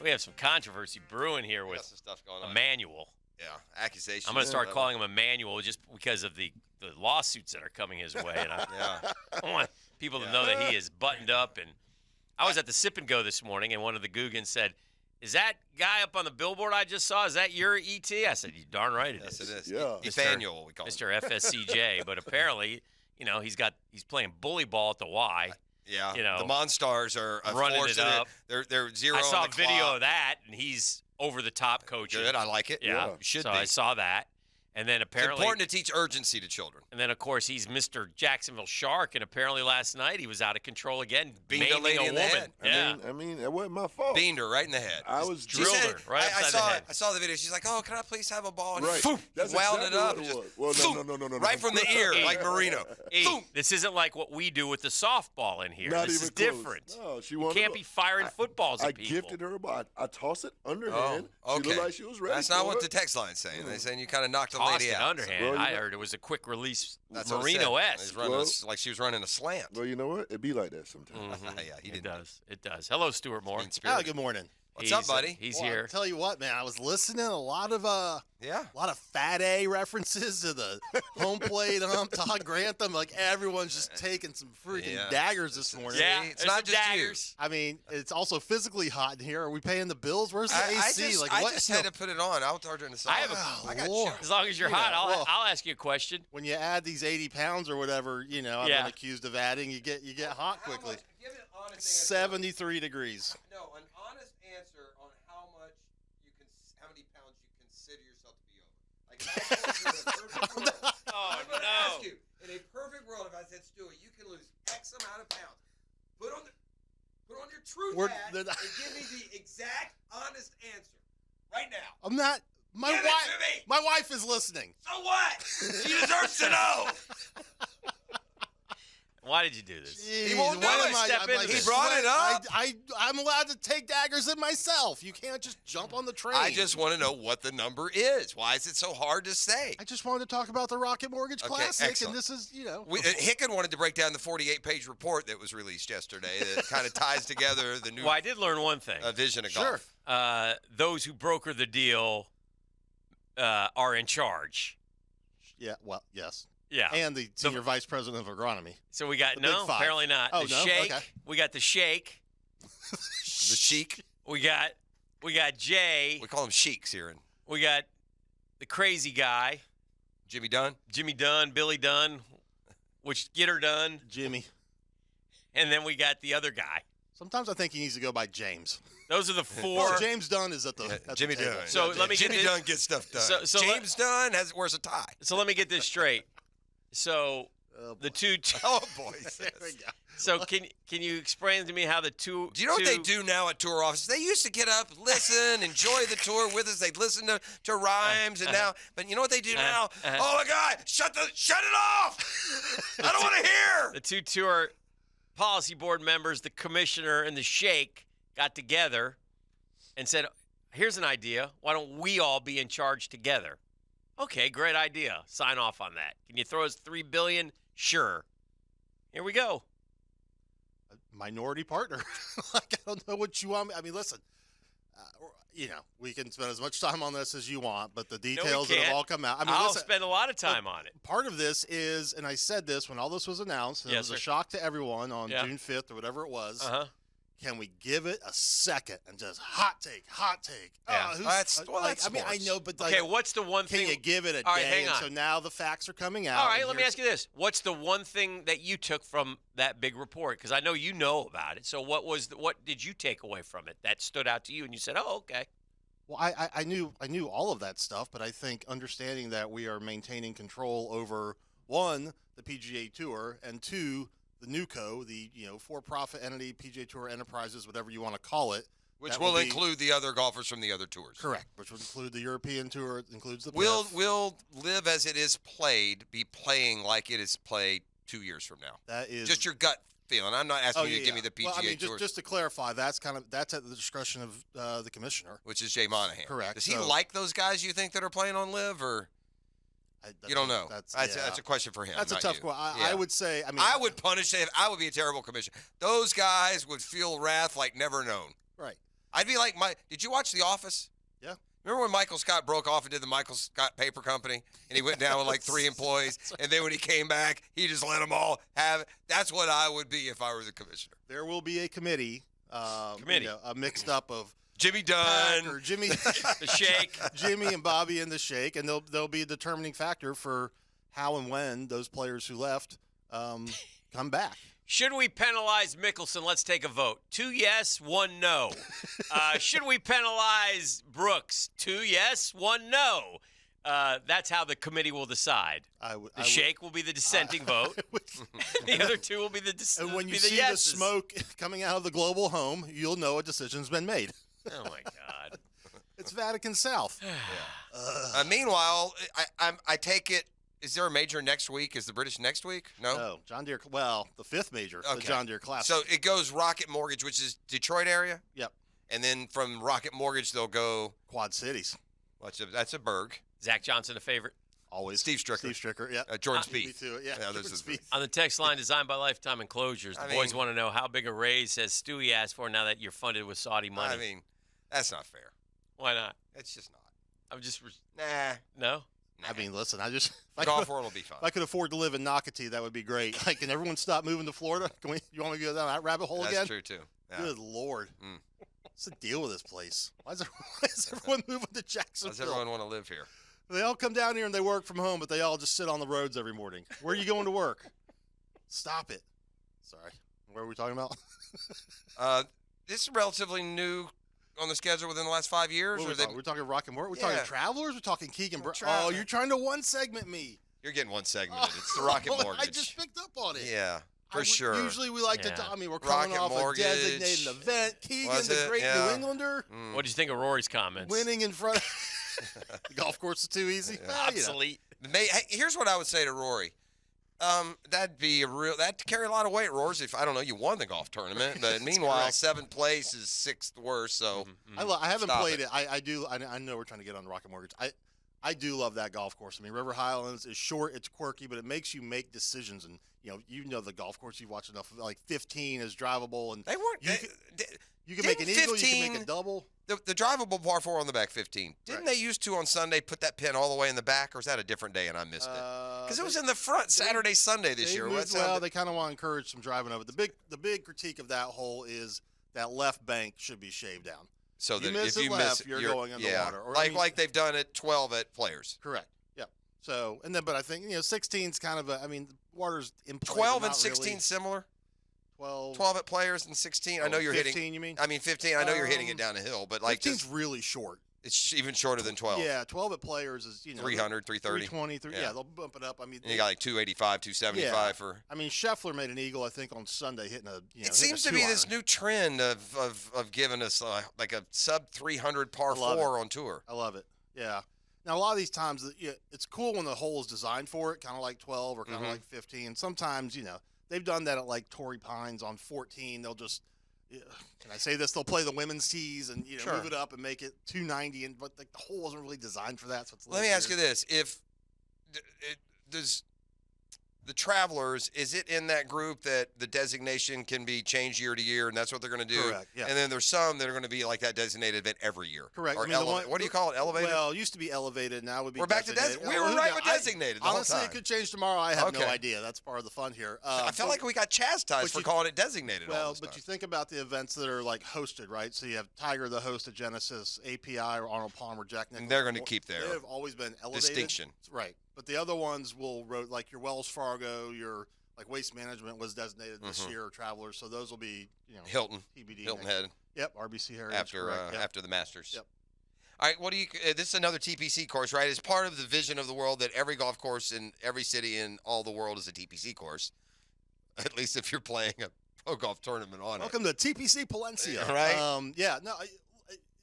we have some controversy brewing here with some stuff going on. Emmanuel. Yeah, accusations. I'm going to start calling him Emmanuel just because of the lawsuits that are coming his way. And I want people to know that he is buttoned up. And I was at the Sip and Go this morning, and one of the Googans said, "Is that guy up on the billboard I just saw, is that your ET?" I said, "You darn right it is." Yes, it is. Yeah. Nathaniel, we call him. Mr. FSCJ. But apparently, he's playing bully ball at the Y. Yeah, the Monstars are running it up. They're zero. I saw on a the video clock. of that, and he's over the top coaching. Good, I like it. Yeah, You should so be. I saw that. And then apparently, it's important to teach urgency to children. And then, of course, he's Mr. Jacksonville Shark, and apparently last night he was out of control again, Beamed a lady maiming in the woman. head. Yeah. I mean, it wasn't my fault. Beamed her right in the head. I was drilled her right upside the head. I saw the video. She's like, "Oh, can I please have a ball?" And Right. Foom, That's wound exactly it up. what and it just, was. Well, foom, no. right from the ear, like Marino. Hey, Foom. this isn't like what we do with the softball in here. Not This even is close. different. No, she You wanted can't to- be firing footballs at I people. gifted her a ball. I tossed it underhand. Oh, okay. She looked like she was ready. That's not for what it. the text line's saying. They're saying you kind of knocked the Tossed lady it out. underhand. Well, I heard it was a quick release That's what it said. Marino-esque. He's running like she was running a slant. Well, you know what? It be like that sometimes. Yeah, he It didn't. does. It does. Hello, Stuart Moore. Oh, good morning. What's up, buddy? He's Well, here. I'll tell you what, man. I was listening a lot of Yeah. Fat A references to the home plate Todd Grantham. Like everyone's just taking some freaking Yeah. daggers this morning. Yeah, It's there's not some just daggers. I mean, it's also physically hot in here. Are we paying the bills? Where's the AC? I just had to put it on. I'll charge it in the I have side. a- got Lord. you. As long as you're You know, hot, well- I'll ask you a question. When you add these 80 pounds or whatever, I've Yeah. been accused of adding, you get hot quickly. Give an honest answer. 73 degrees. No, an honest answer on how many pounds you consider yourself to be over. Like if I told you in a perfect world, I'm going to ask you, in a perfect world, if I said, Stuart, you can lose X amount of pounds, put on your truth hat and give me the exact honest answer right now. I'm not. My Give it wife. to me. My wife is listening. So what? She deserves to know. Why did you do this? Jeez, won't do why it. am I- Step I'm into like, this. He brought it up. I'm allowed to take daggers in myself. You can't just jump on the train. I just want to know what the number is. Why is it so hard to say? I just wanted to talk about the Rocket Mortgage Okay, Classic, excellent. and this is, Hicken wanted to break down the 48-page report that was released yesterday that kind of ties together the new Well, I did learn one thing. vision of Sure. golf. Those who broker the deal are in charge. yeah, well, yes. Yeah. And the senior vice president of agronomy. So we got The big five. apparently not. Oh, the no? Shake. Okay. We got the Shake. The Sheik. We got Jay. We call them Sheiks here in We got the crazy guy, Jimmy Dunn. Jimmy Dunn, Billy Dunn, which get her done, Jimmy. and then we got the other guy. Sometimes I think he needs to go by James. Those are the four. Oh, James Dunn is at the Jimmy the table. Dunn. So let me get Jimmy this- Dunn gets stuff done. So James Dunn wears a tie. So let me get this straight. So Oh, the two. Oh boy. There we go. So can you explain to me how the two? Do you know what they do now at tour offices? They used to get up, listen, enjoy the tour with us. They'd listen to rhymes, and now, but you know what they do now? Oh my God, shut it off! I don't want to hear. The two tour policy board members, the commissioner and the Sheikh, got together and said, "Here's an idea. Why don't we all be in charge together?" Okay, great idea. Sign off on that. Can you throw us $3 billion? Sure. Here we go. Minority partner. Like, I don't know what you want. I mean, listen, we can spend as much time on this as you want, but the details that have can't. all come out. I mean, I'll listen, spend a lot of time on it. part of this is, and I said this when all this was announced, and Yes, it was sir. a shock to everyone on Yeah. June 5th or whatever it was. Uh-huh. Can we give it a second and just hot take? Yeah. That's I mean, I sports. know, but Okay, what's the one can thing? you give it a All right, day? hang And on. so now the facts are coming out. All right, and let me here's- ask you this. What's the one thing that you took from that big report? Because I know you know about it. So what did you take away from it that stood out to you and you said, oh, okay. Well, I knew all of that stuff, but I think understanding that we are maintaining control over, one, the PGA Tour, and two, the NewCo, the for-profit entity, PGA Tour Enterprises, whatever you want to call it. Which that will be- include the other golfers from the other tours. Correct, which would include the European Tour, it includes the Will PIF. Live as it is played be playing like it is played 2 years from now? That is Just your gut feeling. I'm not asking you to give me the PGA Well, I mean, Tour, just to clarify, that's at the discretion of the commissioner. which is Jay Monahan. Correct. Does he So- like those guys you think that are playing on Live, or you don't know? That's a question for him. That's a not tough you. question. Yeah. I would say. I mean, I would punish if I would be a terrible commissioner. Those guys would feel wrath like never known. Right. I'd be like, did you watch The Office? Yeah. Remember when Michael Scott broke off and did the Michael Scott Paper Company, and he went down with like 3 employees, and then when he came back, he just let them all have it? That's what I would be if I were the commissioner. There will be a committee. A mixed up of Jimmy Pat Dunn, or Jimmy, The Shake. Jimmy and Bobby and the Shake, and they'll be a determining factor for how and when those players who left come back. Should we penalize Mickelson? Let's take a vote. 2 yes, 1 no. Should we penalize Brooks? 2 yes, 1 no. That's how the committee will decide. The Shake will be the dissenting vote. The other 2 will be the And when you the see yeses. the smoke coming out of the global home, you'll know a decision's been made. Oh my God! It's Vatican South. meanwhile, I take it. Is there a major next week? Is the British next week? No. No, John Deere. Well, the 5th major, the Okay. John Deere Classic. So it goes Rocket Mortgage, which is Detroit area, Yep. and then from Rocket Mortgage they'll go. Quad Cities. That's a burg. Zach Johnson, a favorite. Always. Steve Stricker. Steve Stricker. Yeah. Jordan Me Spieth. too. Yeah. this Jordan is- Spieth. On the text line, designed by Lifetime Enclosures, the boys want to know how big a raise has Stewie asked for now that you're funded with Saudi money. I mean, that's not fair. Why not? It's just not. I'm just Nah. no. I mean, listen. If I Golf could- world will be fine. If I could afford to live in Nocatee, that would be great. Like, can everyone stop moving to Florida? You want me to go down that rabbit hole That's again? true too. Yeah. Good Lord. Mm. What's the deal with this place? Why is everyone moving to Does Jacksonville? everyone want to live here? They all come down here and they work from home, but they all just sit on the roads every morning. Where are you going to work? Stop it. Sorry. What are we talking about? This is relatively new on the schedule within the last 5 years. What are Or we talking? We're talking Rock and Mortar? We're Yeah. talking Travelers? We're talking Keegan We're Oh, you're trying to one-segment me. You're getting one segment. It's the Rocket Mortgage. I just picked up on it. Yeah, for sure. Usually we like Yeah. to, we're coming Rocket off Mortgage. a designated event. Keegan, Was the it? great Yeah. New Englander, Mm. What did you think of Rory's comments? winning in front. The golf course is too easy. Yeah. Well, you know. Obsolete. Hey, here's what I would say to Rory. That'd carry a lot of weight, Roars, if I don't know you won the golf tournament. But meanwhile, correct. 7th place is 6th worst. So I haven't Stop played it. it. I know we're trying to get on Rocket Mortgage. I do love that golf course. I mean, River Highlands is short, it's quirky, but it makes you make decisions. And you know the golf course. You watch enough. Like 15 is drivable, and they weren't. you can make an eagle, you can make 15 a double. The drivable par 4 on the back 15. Didn't Right. they used to on Sunday put that pin all the way in the back, or is that a different day and I missed it? Because it was in the front Saturday, Sunday this They year. moved- What's well, they kind of want to encourage some driving over. The big critique of that hole is that left bank should be shaved down. so you that miss if it you left, miss, you're you're going underwater. Or, I like mean- like they've done at 12 at Players. Correct. Yep. So but I think 16's kind of the water's in play, 12 but and not 16 really. similar. 12. 12 at Players and 16. I know you're 15, hitting. You mean? I mean 15. I know you're hitting it down a hill, but like 15's just really short. it's even shorter than 12. Yeah, 12 at Players is 300, 330. 320. Yeah. Yeah, they'll bump it up. I mean, And you got like 285, 275 for. I mean, Scheffler made an eagle, I think, on Sunday, hitting a. It seems to be this new trend of giving us like a sub 300 par I love 4 on tour. I love it. Yeah. Now a lot of these times, it's cool when the hole is designed for it, kind of like 12 or kind of Mhm. like 15. Sometimes, they've done that at like Torrey Pines on 14. They'll just. Can I say this? They'll play the women's tees and Sure. move it up and make it 290, but the hole wasn't really designed for that. So it's a Let me little ask you weird. this: if does the Travelers, is it in that group that the designation can be changed year to year, and that's what they're going to do? Correct, yeah. And then there's some that are going to be like that designated event every year. Correct. Or I mean, the one- what do you call it? Elevated. Well, it used to be elevated. Now it would be. We're back to designated. we were Well, right yeah, with I- designated. The Honestly, whole it time. could change tomorrow. I have no Okay. idea. That's part of the fun here. I felt like we got chastised but for you- calling it designated. all Well, this but time. you think about the events that are like hosted, right? So you have Tiger, the host of Genesis, API, or Arnold Palmer, Jack Nicklaus. And they're going to keep They their have always been elevated. distinction. Right. But the other ones will, like your Wells Fargo, your like Waste Management was designated this Mhm. year, or Travelers. So those will be, Hilton, TBD. Hilton next- Head Yep, RBC Heritage. after correct, yep. after the Masters. Yep. All right, what do you? This is another TPC course, right? It's part of the vision of the world that every golf course in every city in all the world is a TPC course. At least if you're playing a pro golf tournament on Welcome to TPC Palencia. Right? Yeah. No.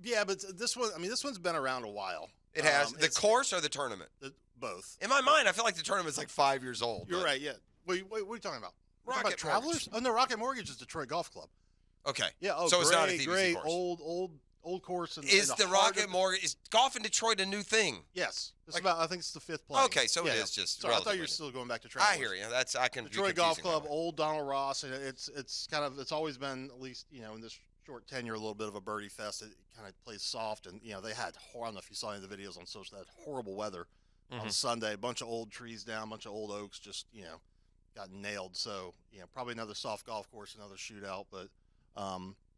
Yeah, but this one. I mean, this one's been around a while. it. It has the it's- course or the tournament. Both. In my mind, I feel like the tournament's like 5 years old. You're but- right. Yeah. Wait, what are you talking about? We're talking Rocket about Travelers? Oh no, Rocket Mortgage is Detroit Golf Club. Okay. Yeah. Oh, So great, it's not a TPC great course. old course. Is the Rocket Mortgage is golf in Detroit a new thing? Yes. It's Like- I think it's the 5th play. Okay, so it Yeah. is just Sorry, I thought you relatively were new. still going back to Travelers. I hear you. I can be Detroit Golf confusing Club, that way. old Donald Ross, and it's always been, at least in this short tenure, a little bit of a birdie fest. It kind of plays soft, and they had. I don't know if you saw any of the videos on social. They had horrible weather on Sunday. A bunch of old trees down, a bunch of old oaks, just got nailed. So probably another soft golf course, another shootout. But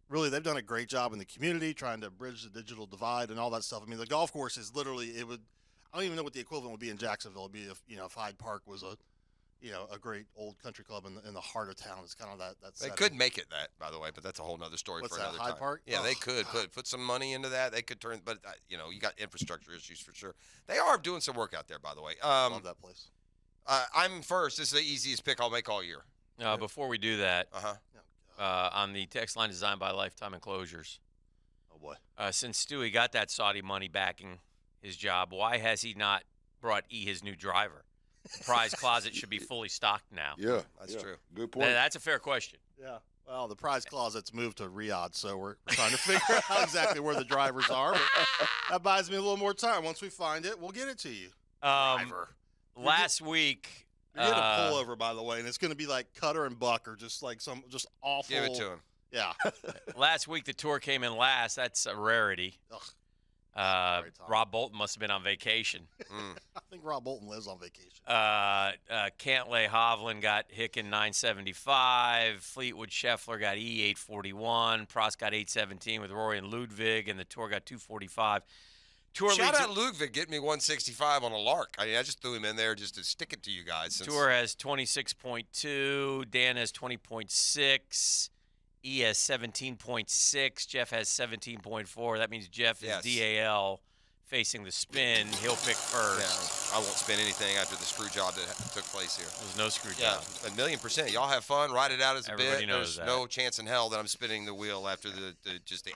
really, they've done a great job in the community trying to bridge the digital divide and all that stuff. I mean, the golf course is literally I don't even know what the equivalent would be in Jacksonville. It'd be if Hyde Park was a great old country club in the heart of town. It's kind of that. They could make it that, by the way, but that's a whole nother story What's for that, another Hyde time. Park? Yeah, they could put some money into that. They could turn, but you got infrastructure issues for sure. They are doing some work out there, by the way. Love that place. I'm first. This is the easiest pick I'll make all year. Before we do that, Uh-huh. on the text line designed by Lifetime Enclosures, Oh boy. since Stewie got that Saudi money backing his job, why has he not brought his new driver? The prize closet should be fully stocked now. Yeah, That's yeah. true. Good point. That's a fair question. Yeah. Well, the prize closet's moved to Riyadh, so we're trying to figure out exactly where the drivers are. But that buys me a little more time. Once we find it, we'll get it to you. Driver. Last week, You get a pullover, by the way, and it's going to be like Cutter and Buck, or just like some just awful. Give it to him. Yeah. last week the tour came in last. That's a rarity. Ugh. Sorry, Tom. Rob Bolton must have been on vacation. I think Rob Bolton lives on vacation. Cantlay Hovland got Hicken 975. Fleetwood Scheffler got E 841. Prost got 817 with Rory and Ludwig, and the tour got 245. Tour Shout leads out Ludwig, get me 165 on a lark. I just threw him in there just to stick it to you guys. Tour has 26.2. Dan has 20.6. E has 17.6. Jeff has 17.4. That means Jeff is DAL facing the spin. He'll pick first. Yeah, I won't spin anything after the screw job that took place here. There's no screw Yeah, job. 1,000,000%. Y'all have fun. Ride it out as a Everybody bit. knows There's that. no chance in hell that I'm spinning the wheel after the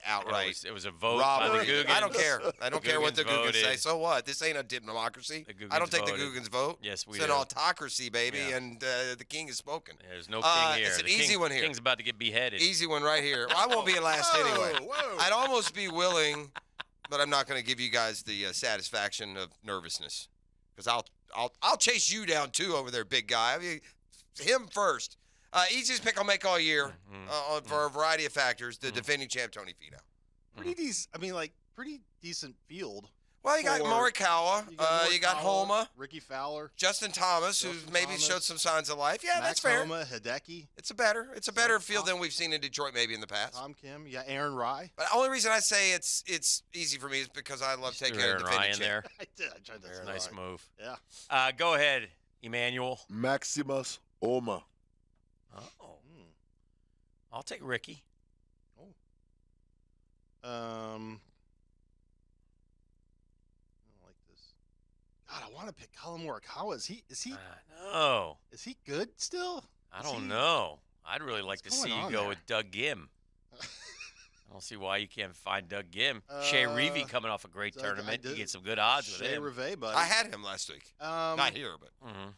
outright It was a vote by the robbery. Googans. I don't care. I don't care what the Googans Googans say. voted. So what? This ain't a democracy. The Googans I don't take voted. the Googans vote. Yes, we It's an do. autocracy, baby, Yeah. and the king has spoken. There's no king here. It's an The easy one here. King's about to get beheaded. Easy one right here. Well, I won't be in last anyway. Whoa. I'd almost be willing, but I'm not going to give you guys the satisfaction of nervousness, because I'll chase you down too over there, big guy. I mean, him first. Easiest pick I'll make all year for a variety of factors. The defending champ Tony Finau. Pretty decent. I mean, pretty decent field. Well, you got For- Morikawa. You got Morikawa, Homa. Ricky Fowler. Justin Thomas, who Justin maybe Thomas. showed some signs of life. Yeah, Max that's fair. Homa, Hideki. It's a better field than we've seen in Detroit maybe in the past. Tom Kim. You got Aaron Rye. But the only reason I say it's easy for me is because I love taking Threw a Aaron defending Ryan champ. there. I did. I tried to say Nice Rye. move. Yeah. Go ahead, Emmanuel. Maximus Oma. Oh. I'll take Ricky. I don't like this. God, I want to pick Colin Morikawa. Is he No. is he good still? I Is don't he- know. I'd really like to What's see going you on go there? with Doug Gim. I don't see why you can't find Doug Gim. Shea Reevey coming off a great I tournament. You did. get some good odds with Shea him. Rivet, buddy. I had him last week. Not here, but Mm-hmm.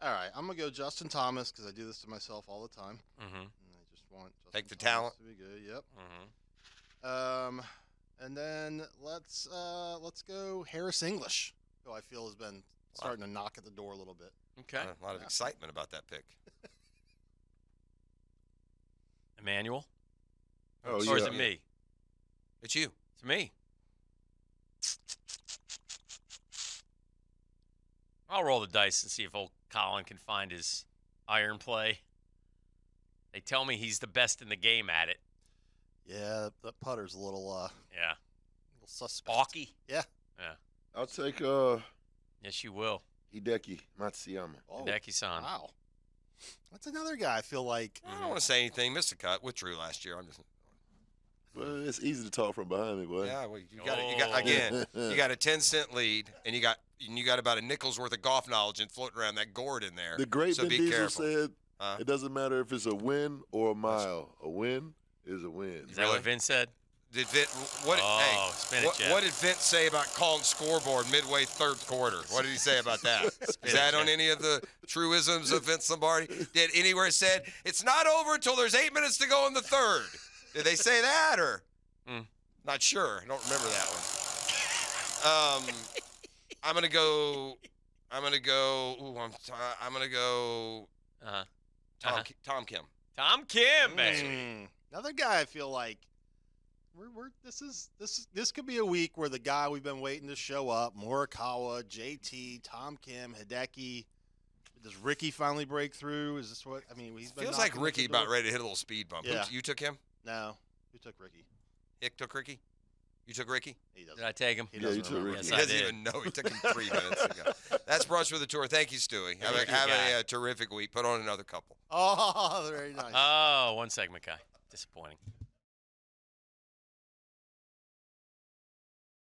All right, I'm gonna go Justin Thomas because I do this to myself all the time. Mm-hmm. And I just want Justin Take the Thomas talent. to be good. Yep. Mm-hmm. And then let's go Harris English, who I feel has been starting to knock at the door a little bit. Okay. a lot of excitement about that pick. Emmanuel? Oh, Or is yeah. it me? It's you. It's me. I'll roll the dice and see if old Colin can find his iron play. They tell me he's the best in the game at it. Yeah, that putter's a little Yeah. suspect. Balky? Yeah. I'll take Yes, you will. Hideki Matsuyama. Oh, Hideki-san. wow. That's another guy I feel like. I don't want to say anything. Missed a cut. Withdrew last year. I'm just. Well, it's easy to talk from behind me, boy. Yeah, well, you got again. You got a 10-cent lead, and you got about a nickel's worth of golf knowledge and floating around that gourd in there. The great so Vin be Diesel careful. said, Huh? it doesn't matter if it's a win or a mile. A win is a win. Is that Really? what Vince said? Did Vint, what? Oh, spin it, Jeff. what did Vince say about calling scoreboard midway third quarter? What did he say about that? Is that on any of the truisms of Vince Lombardi? Did anywhere said it's not over until there's 8 minutes to go in the third? Did they say that or? Not sure. I don't remember that one. I'm gonna go. Ooh, I'm gonna go. Uh-huh. Tom Kim. Tom Kim, baby. Another guy I feel like This could be a week where the guy we've been waiting to show up, Morikawa, JT, Tom Kim, Hideki. Does Ricky finally break through? Is this what I mean? He's been Feels like knocking at Ricky the door. about ready to hit a little speed bump. Yeah. You took him? No, who took Ricky? Hick took Ricky? You took Ricky? He doesn't. Did I take him? He Yeah, doesn't you took remember. Ricky. Yes, He I doesn't did. even know. He took him 3 minutes ago. That's Brunch with the Tour. Thank you, Stewie. Have Thank you, a guy. terrific week. Put on another couple. Oh, very nice. Oh, one segment guy. Disappointing.